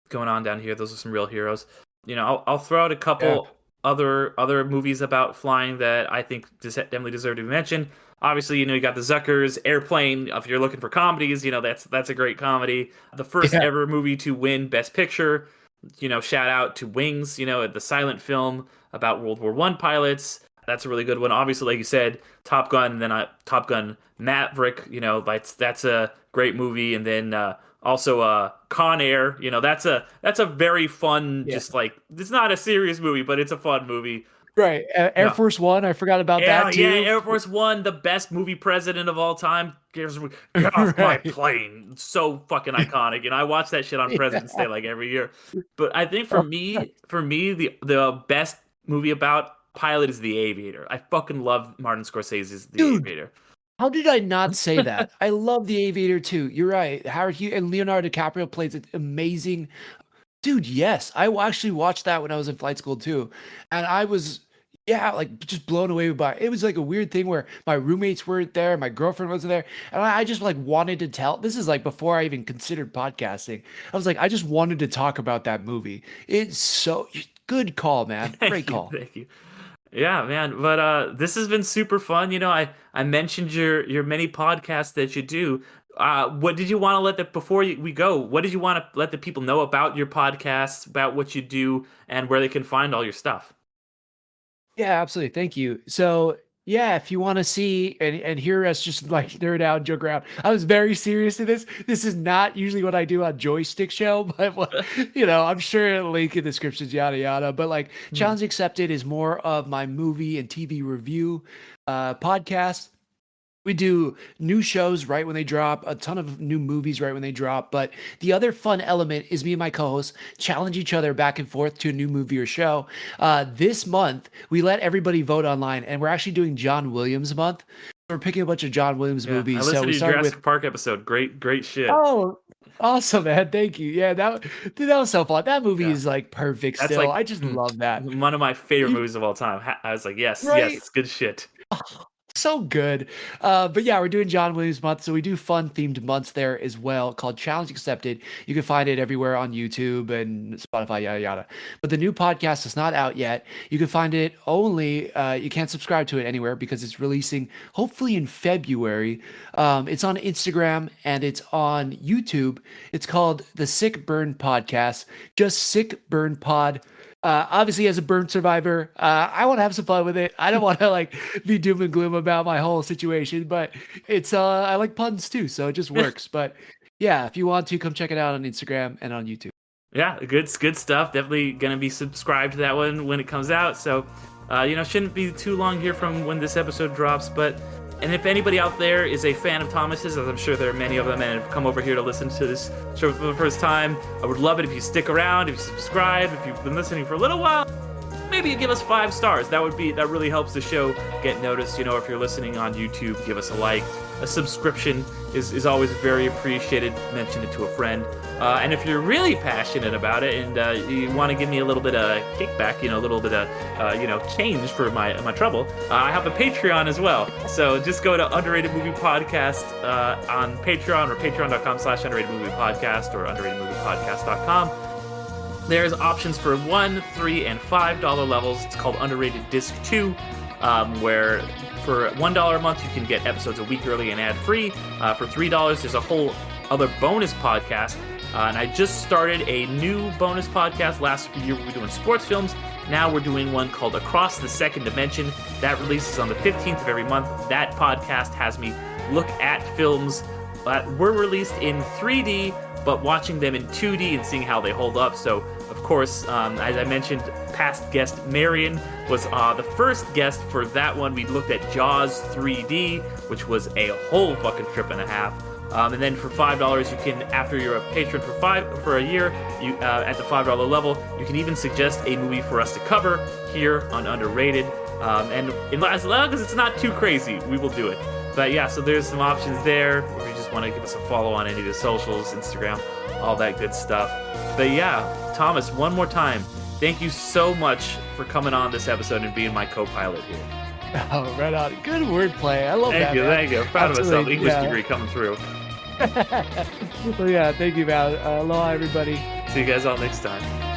going on down here. Those are some real heroes. I'll throw out a Yeah. couple other movies about flying that I think definitely deserve to be mentioned. Obviously, you got the Zuckers, Airplane. If you're looking for comedies, that's a great comedy. The first Yeah. ever movie to win Best Picture. Shout out to Wings. The silent film about World War One pilots. That's a really good one. Obviously, like you said, Top Gun, and then Top Gun Maverick. That's a great movie. And then Also, Con Air. You know, that's a very fun. Yeah. Just like it's not a serious movie, but it's a fun movie. Right. Air No. Force One. I forgot about that too. Yeah, Air Force One, the best movie president of all time. Get off my Right. plane. It's so fucking iconic. And I watch that shit on President's Day like every year. But I think for me, the best movie about pilot is The Aviator. I fucking love Martin Scorsese's The Dude. Aviator. How did I not say that? I love The Aviator too. You're right. Howard Hughes and Leonardo DiCaprio plays an amazing. Dude, yes. Actually watched that when I was in flight school too. And I was, yeah, like just blown away by it. It was like a weird thing where my roommates weren't there, my girlfriend wasn't there. And I just like wanted to tell. This is like before I even considered podcasting. I was like, I just wanted to talk about that movie. It's so good call, man. Great call. Thank you. Yeah, man. But this has been super fun. You know, I mentioned your many podcasts that you do. What did you want to we go? What did you want to let the people know about your podcasts, about what you do, and where they can find all your stuff? Yeah, absolutely. Thank you. So, yeah, if you want to see and hear us just like nerd out, joke around, I was very serious in this. This is not usually what I do on Joystick Show, but I'm sure it'll link in the descriptions, yada yada. But like, Challenge Accepted is more of my movie and TV review podcast. We do new shows right when they drop, a ton of new movies right when they drop. But the other fun element is me and my co-hosts challenge each other back and forth to a new movie or show. This month, we let everybody vote online, and we're actually doing John Williams month. We're picking a bunch of John Williams movies. I listened So to we your started Jurassic with. Park episode. Great shit. Oh, awesome, man. Thank you. Yeah, that was so fun. That movie is like perfect That's still. like I just love that. one of my favorite movies of all time. I was like, yes, Right? it's good shit. So good. But yeah, we're doing John Williams month. So we do fun themed months there as well called Challenge Accepted. You can find it everywhere on YouTube and Spotify, yada, yada. But the new podcast is not out yet. You can find it only, you can't subscribe to it anywhere because it's releasing hopefully in February. It's on Instagram and it's on YouTube. It's called the Sick Burn Podcast, just Sick Burn Pod. Obviously as a burn survivor, I want to have some fun with it. I don't want to like be doom and gloom about my whole situation, but it's I like puns too, so it just works. But yeah, if you want to, come check it out on Instagram and on YouTube. Yeah, good stuff. Definitely gonna be subscribed to that one when it comes out. So, shouldn't be too long here from when this episode drops. And if anybody out there is a fan of Thomas's, as I'm sure there are many of them, and have come over here to listen to this show for the first time, I would love it if you stick around, if you subscribe, if you've been listening for a little while. Maybe you give us 5 stars. That really helps the show get noticed. You know, if you're listening on YouTube, give us a like. A subscription is always very appreciated. Mention it to a friend. And if you're really passionate about it and you want to give me a little bit of kickback, a little bit of change for my trouble, I have a Patreon as well. So just go to Underrated Movie Podcast on Patreon or patreon.com/underratedmoviepodcast or underratedmoviepodcast.com. There's options for $1, $3, and $5 levels. It's called Underrated Disc 2, where for $1 a month you can get episodes a week early and ad-free. For $3, there's a whole other bonus podcast. And I just started a new bonus podcast. Last year we were doing sports films. Now we're doing one called Across the Second Dimension. That releases on the 15th of every month. That podcast has me look at films that were released in 3D, but watching them in 2D and seeing how they hold up. So, of course, as I mentioned, past guest Marion was the first guest for that one. We looked at Jaws 3D, which was a whole fucking trip and a half. And then for $5, you can, after you're a patron for a year, you at the $5 level, you can even suggest a movie for us to cover here on Underrated. And as long as it's not too crazy, we will do it. But yeah, so there's some options there. If you just want to give us a follow on any of the socials, Instagram, all that good stuff. But yeah, Thomas, one more time, thank you so much for coming on this episode and being my co-pilot here. Oh, right on. Good wordplay. I love that. Thank you. Proud Absolutely, of myself. English degree coming through. Well, yeah, thank you, man. Aloha, everybody. See you guys all next time.